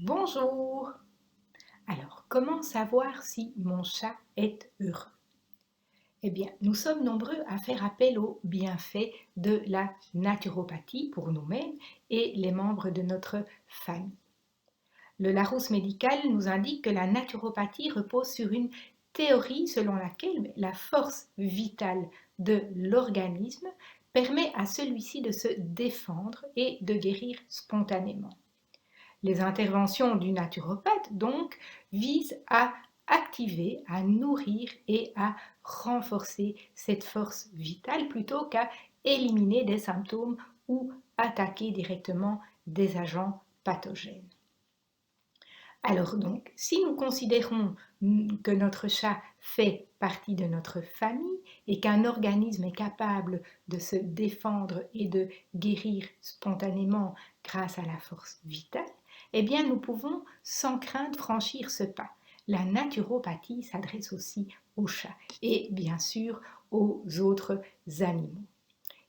Bonjour. Alors, comment savoir si mon chat est heureux? Eh bien, nous sommes nombreux à faire appel aux bienfaits de la naturopathie pour nous-mêmes et les membres de notre famille. Le Larousse médical nous indique que la naturopathie repose sur une théorie selon laquelle la force vitale de l'organisme permet à celui-ci de se défendre et de guérir spontanément. Les interventions du naturopathe, donc, visent à activer, à nourrir et à renforcer cette force vitale plutôt qu'à éliminer des symptômes ou attaquer directement des agents pathogènes. Alors donc, si nous considérons que notre chat fait partie de notre famille et qu'un organisme est capable de se défendre et de guérir spontanément grâce à la force vitale, eh bien nous pouvons sans crainte franchir ce pas. La naturopathie s'adresse aussi aux chats et bien sûr aux autres animaux.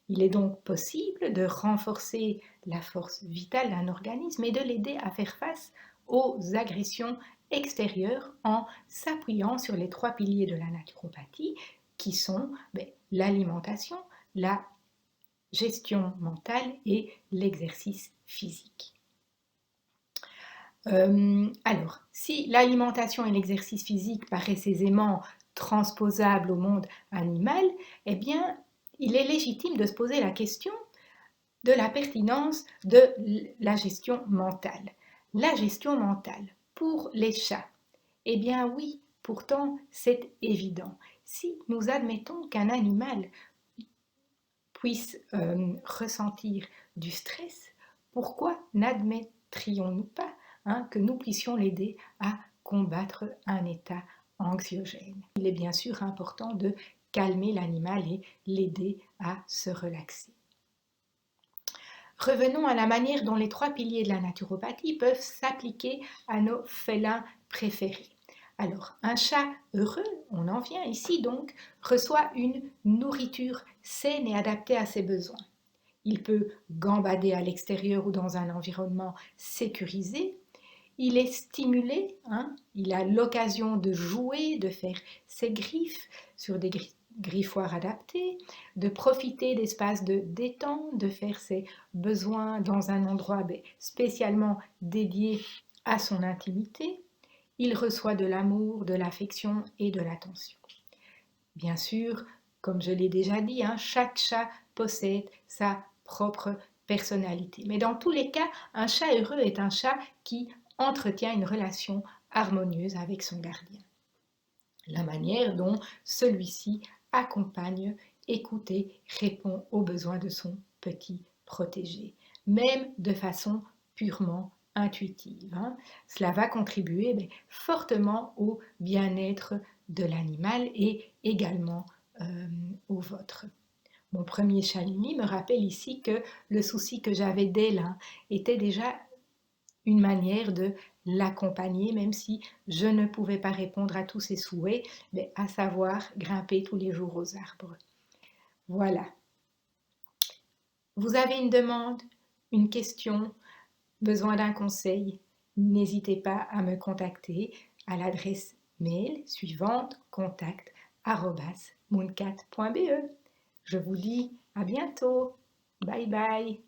Il est donc possible de renforcer la force vitale d'un organisme et de l'aider à faire face aux agressions extérieures en s'appuyant sur les trois piliers de la naturopathie qui sont l'alimentation, la gestion mentale et l'exercice physique. Alors, si l'alimentation et l'exercice physique paraissent aisément transposables au monde animal, eh bien, il est légitime de se poser la question de la pertinence de la gestion mentale. La gestion mentale pour les chats, eh bien oui, pourtant c'est évident. Si nous admettons qu'un animal puisse ressentir du stress, pourquoi n'admettrions-nous pas que nous puissions l'aider à combattre un état anxiogène? Il est bien sûr important de calmer l'animal et l'aider à se relaxer. Revenons à la manière dont les trois piliers de la naturopathie peuvent s'appliquer à nos félins préférés. Alors, un chat heureux, on en vient ici donc, reçoit une nourriture saine et adaptée à ses besoins. Il peut gambader à l'extérieur ou dans un environnement sécurisé. Il est stimulé, il a l'occasion de jouer, de faire ses griffes sur des griffoirs adaptés, de profiter d'espaces de détente, de faire ses besoins dans un endroit spécialement dédié à son intimité. Il reçoit de l'amour, de l'affection et de l'attention. Bien sûr, comme je l'ai déjà dit, chaque chat possède sa propre personnalité. Mais dans tous les cas, un chat heureux est un chat qui entretient une relation harmonieuse avec son gardien. La manière dont celui-ci accompagne, écoute et répond aux besoins de son petit protégé, même de façon purement intuitive. Cela va contribuer fortement au bien-être de l'animal et également au vôtre. Mon premier chalimi me rappelle ici que le souci que j'avais d'elle était déjà une manière de l'accompagner, même si je ne pouvais pas répondre à tous ses souhaits, mais à savoir grimper tous les jours aux arbres. Voilà. Vous avez une demande, une question, besoin d'un conseil, n'hésitez pas à me contacter à l'adresse mail suivante contact@mooncat.be. Je vous dis à bientôt. Bye bye.